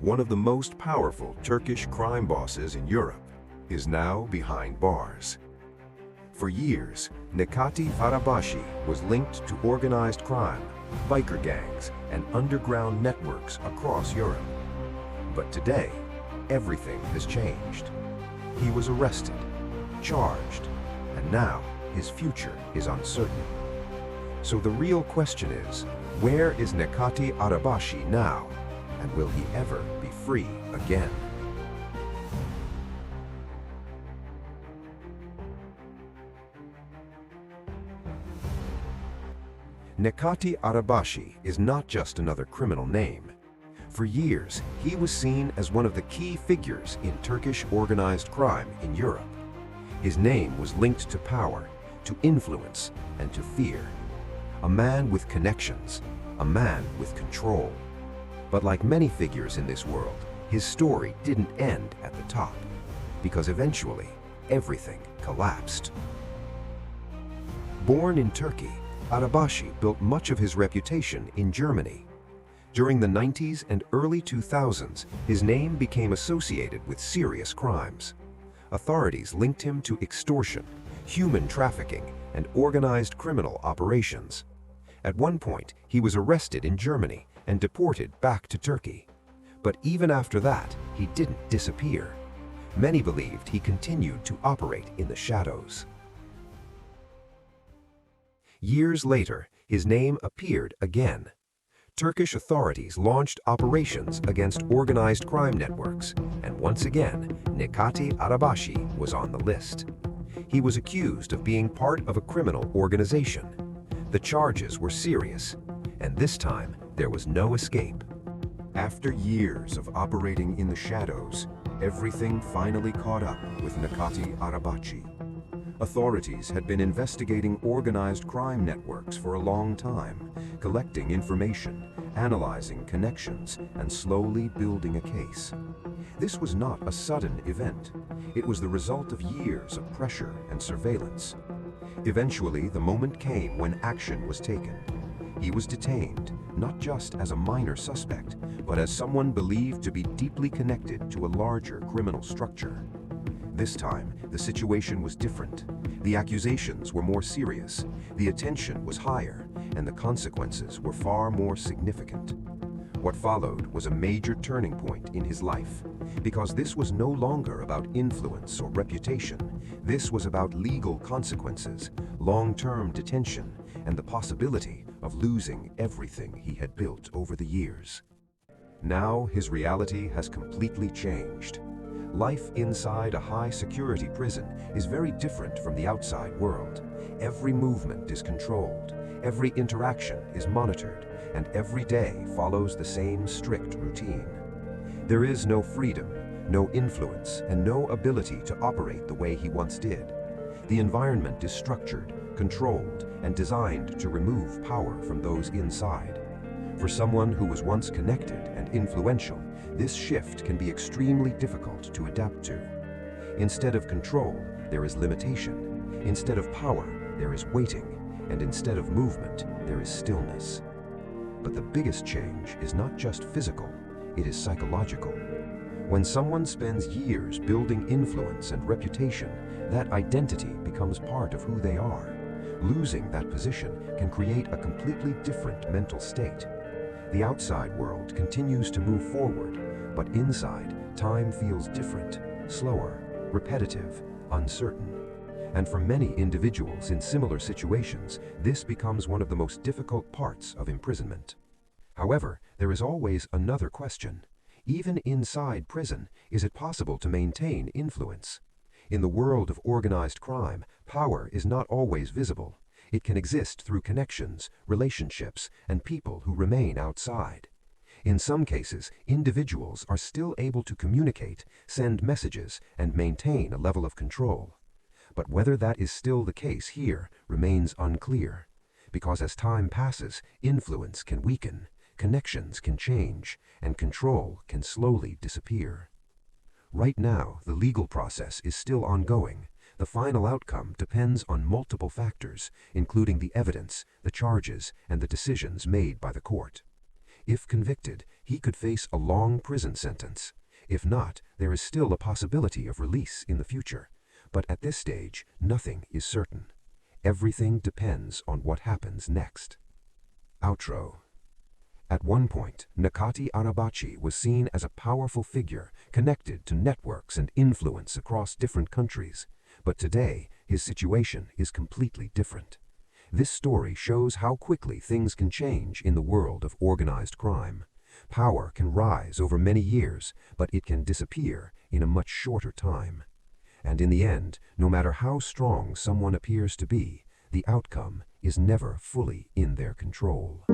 one of the most powerful Turkish crime bosses in Europe, is now behind bars. For years, Necati Arabacı was linked to organized crime, biker gangs, and underground networks across Europe. But today, everything has changed. He was arrested, charged, and now his future is uncertain. So the real question is, where is Necati Arabacı now? And will he ever be free again? Necati Arabacı is not just another criminal name. For years, he was seen as one of the key figures in Turkish organized crime in Europe. His name was linked to power, to influence, and to fear. A man with connections, a man with control. But like many figures in this world, his story didn't end at the top, because eventually, everything collapsed. Born in Turkey, Arabacı built much of his reputation in Germany. During the 90s and early 2000s, his name became associated with serious crimes. Authorities linked him to extortion, human trafficking, and organized criminal operations. At one point, he was arrested in Germany and deported back to Turkey. But even after that, he didn't disappear. Many believed he continued to operate in the shadows. Years later, his name appeared again. Turkish authorities launched operations against organized crime networks, and once again, Necati Arabacı was on the list. He was accused of being part of a criminal organization. The charges were serious, and this time, there was no escape. After years of operating in the shadows, everything finally caught up with Necati Arabacı. Authorities had been investigating organized crime networks for a long time, collecting information, analyzing connections, and slowly building a case. This was not a sudden event. It was the result of years of pressure and surveillance. Eventually, the moment came when action was taken. He was detained, not just as a minor suspect, but as someone believed to be deeply connected to a larger criminal structure. This time, the situation was different. The accusations were more serious, the attention was higher, and the consequences were far more significant. What followed was a major turning point in his life, because this was no longer about influence or reputation. This was about legal consequences, long-term detention, and the possibility of losing everything he had built over the years. Now his reality has completely changed. Life inside a high-security prison is very different from the outside world. Every movement is controlled, every interaction is monitored, and every day follows the same strict routine. There is no freedom, no influence, and no ability to operate the way he once did. The environment is structured, controlled, and designed to remove power from those inside. For someone who was once connected and influential, this shift can be extremely difficult to adapt to. Instead of control, there is limitation. Instead of power, there is waiting. And instead of movement, there is stillness. But the biggest change is not just physical, it is psychological. When someone spends years building influence and reputation, that identity becomes part of who they are. Losing that position can create a completely different mental state. The outside world continues to move forward, but inside, time feels different, slower, repetitive, uncertain. And for many individuals in similar situations, this becomes one of the most difficult parts of imprisonment. However, there is always another question. Even inside prison, is it possible to maintain influence? In the world of organized crime, power is not always visible. It can exist through connections, relationships, and people who remain outside. In some cases, individuals are still able to communicate, send messages, and maintain a level of control. But whether that is still the case here remains unclear, because as time passes, influence can weaken, connections can change, and control can slowly disappear. Right now, the legal process is still ongoing. The final outcome depends on multiple factors, including the evidence, the charges, and the decisions made by the court. If convicted, he could face a long prison sentence. If not, there is still a possibility of release in the future. But at this stage, nothing is certain. Everything depends on what happens next. Outro. At one point, Necati Arabacı was seen as a powerful figure connected to networks and influence across different countries. But today, his situation is completely different. This story shows how quickly things can change in the world of organized crime. Power can rise over many years, but it can disappear in a much shorter time. And in the end, no matter how strong someone appears to be, the outcome is never fully in their control.